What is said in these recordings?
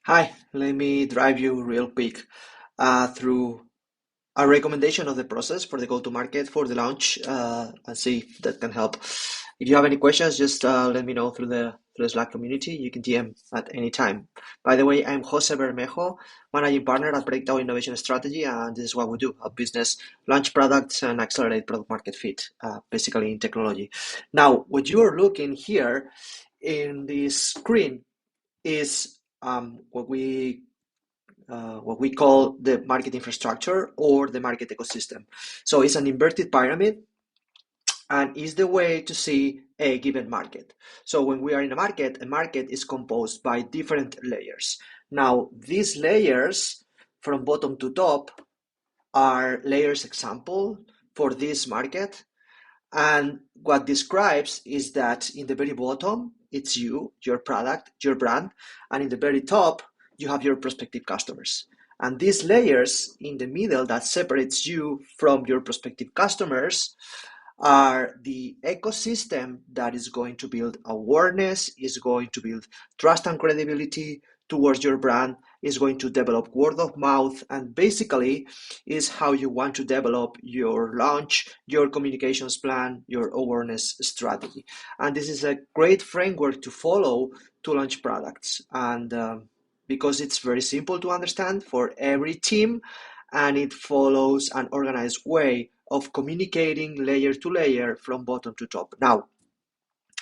Hi, let me drive you real quick through a recommendation of the process for the go-to-market for the launch and see if that can help. If you have any questions, just let me know through the Slack community. You can DM at any time. By the way, I'm Jose Bermejo, managing partner at Breakdown Innovation Strategy, and this is what we do: help business launch products and accelerate product market fit, basically in technology. Now, what you are looking here in this screen is what we call the market infrastructure or the market ecosystem. So it's an inverted pyramid and is the way to see a given market. So when we are in a market is composed by different layers. Now, these layers from bottom to top are layers example for this market. And what describes is that in the very bottom, it's you, your product, your brand, and in the very top, you have your prospective customers. And these layers in the middle that separates you from your prospective customers are the ecosystem that is going to build awareness, is going to build trust and credibility towards your brand, is going to develop word of mouth, and basically is how you want to develop your launch, your communications plan, your awareness strategy. And this is a great framework to follow to launch products. And because it's very simple to understand for every team, and it follows an organized way of communicating layer to layer from bottom to top. Now,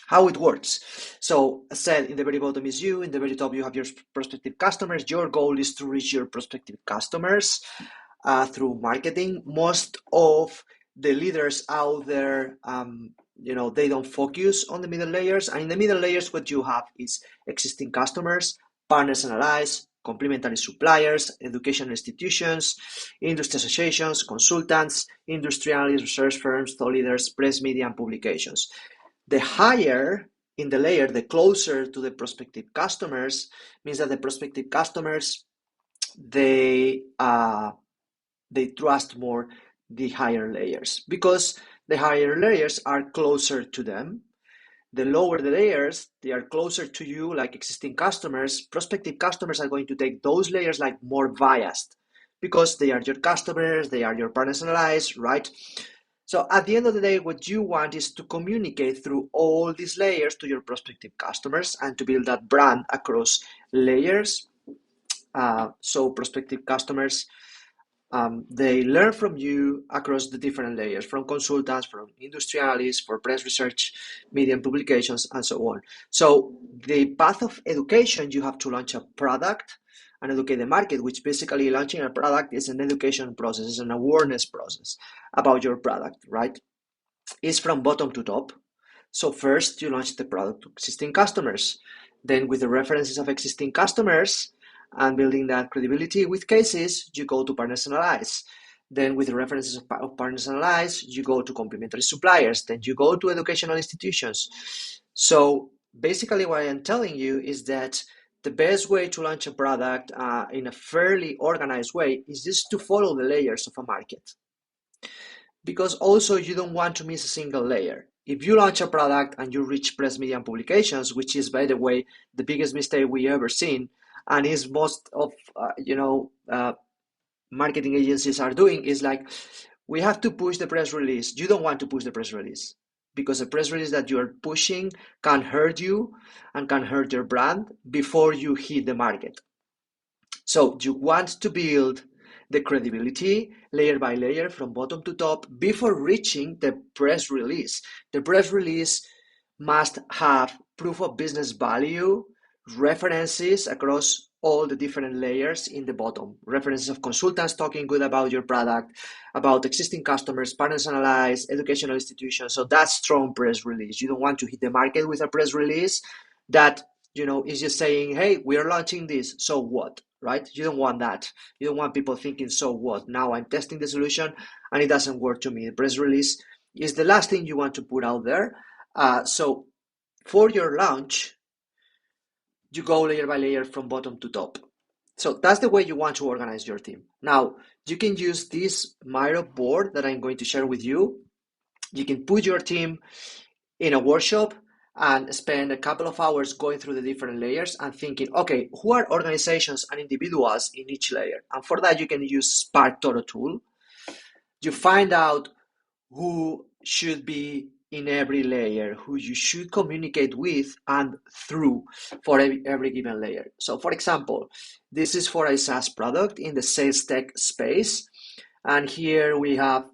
how it works. So, as said, in the very bottom is you, in the very top you have your prospective customers. Your goal is to reach your prospective customers through marketing. Most of the leaders out there, they don't focus on the middle layers. And in the middle layers, what you have is existing customers, partners and allies, complementary suppliers, educational institutions, industry associations, consultants, industry analysts, research firms, thought leaders, press, media, and publications. The higher in the layer, the closer to the prospective customers, means that the prospective customers, they trust more the higher layers because the higher layers are closer to them. The lower the layers, they are closer to you, like existing customers. Prospective customers are going to take those layers like more biased because they are your customers, they are your partners and allies, right? So at the end of the day, what you want is to communicate through all these layers to your prospective customers and to build that brand across layers. So prospective customers, they learn from you across the different layers, from consultants, from industry analysts, for press research, media and publications, and so on. So the path of education, you have to launch a product and educate the market, which basically launching a product is an education process, is an awareness process about your product, right? It's from bottom to top. So first you launch the product to existing customers. Then with the references of existing customers and building that credibility with cases, you go to partners and allies. Then with the references of partners and allies, you go to complementary suppliers. Then you go to educational institutions. So basically what I'm telling you is that the best way to launch a product in a fairly organized way is just to follow the layers of a market, because also you don't want to miss a single layer. If you launch a product and you reach press, media, and publications, which is, by the way, the biggest mistake we ever seen, and is most of marketing agencies are doing, is like, we have to push the press release. You don't want to push the press release because the press release that you are pushing can hurt you and can hurt your brand before you hit the market. So you want to build the credibility layer by layer from bottom to top before reaching the press release. The press release must have proof of business value, references across all the different layers in the bottom. References of consultants talking good about your product, about existing customers, partners and allies, educational institutions. So that's strong press release. You don't want to hit the market with a press release that is just saying, hey, we are launching this, so what, right? You don't want that. You don't want people thinking, so what? Now I'm testing the solution and it doesn't work to me. The press release is the last thing you want to put out there. So for your launch, you go layer by layer from bottom to top. So that's the way you want to organize your team. Now, you can use this Miro board that I'm going to share with you. You can put your team in a workshop and spend a couple of hours going through the different layers and thinking, okay, who are organizations and individuals in each layer? And for that, you can use Spark Toto tool. You find out who should be in every layer, who you should communicate with and through for every given layer. So for example, this is for a SaaS product in the sales tech space. And here we have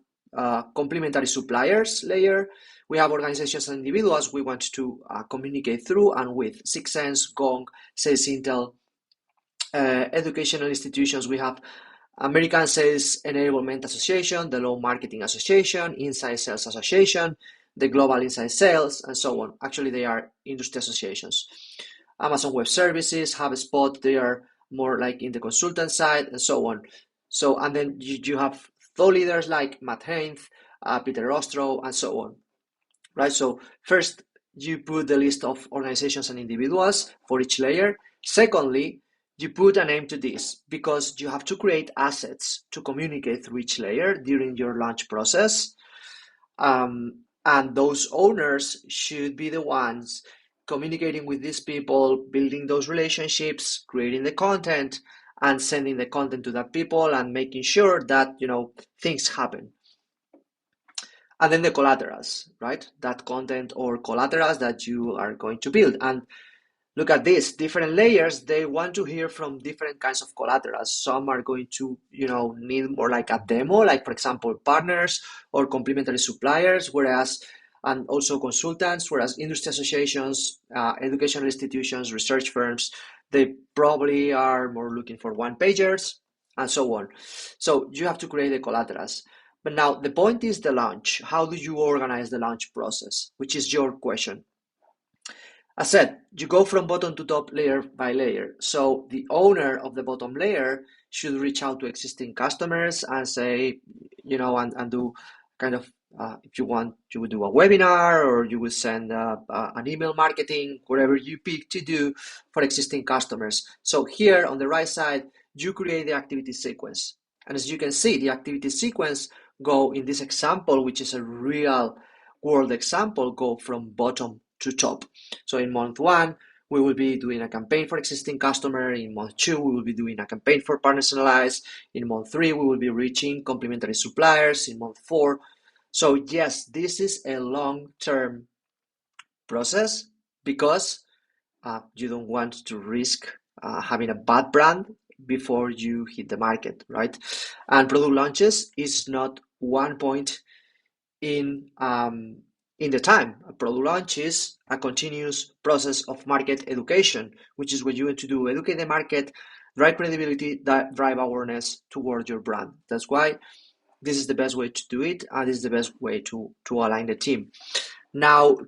complementary suppliers layer. We have organizations and individuals we want to communicate through and with. 6sense, Gong, Sales Intel, educational institutions. We have American Sales Enablement Association, the Law Marketing Association, Inside Sales Association, the Global Inside Sales, and so on. Actually, they are industry associations. Amazon Web Services, HubSpot, they are more like in the consultant side, and so on. So, and then you have thought leaders like Matt Heinz, Peter Ostrow, and so on. Right? So first, you put the list of organizations and individuals for each layer. Secondly, you put a name to this because you have to create assets to communicate through each layer during your launch process. And those owners should be the ones communicating with these people, building those relationships, creating the content, and sending the content to that people and making sure that, things happen. And then the collaterals, right? That content or collaterals that you are going to build. And look at this, different layers, they want to hear from different kinds of collaterals. Some are going to, need more like a demo, like for example, partners or complementary suppliers, and also consultants, whereas industry associations, educational institutions, research firms, they probably are more looking for one-pagers and so on. So you have to create the collaterals. But now the point is the launch. How do you organize the launch process, which is your question? As said, you go from bottom to top layer by layer. So the owner of the bottom layer should reach out to existing customers and say, and do kind of, if you want, you would do a webinar or you would send an email marketing, whatever you pick to do for existing customers. So here on the right side, you create the activity sequence. And as you can see, the activity sequence go in this example, which is a real world example, go from bottom to top. So in month 1, we will be doing a campaign for existing customer. In month 2, we will be doing a campaign for partners and allies. In month 3, we will be reaching complementary suppliers. In month 4. So yes, this is a long-term process because you don't want to risk having a bad brand before you hit the market, right? And product launches is not one point in the time. A product launch is a continuous process of market education, which is what you want to do: educate the market, drive credibility, drive awareness towards your brand. That's why this is the best way to do it, and this is the best way to align the team. Now,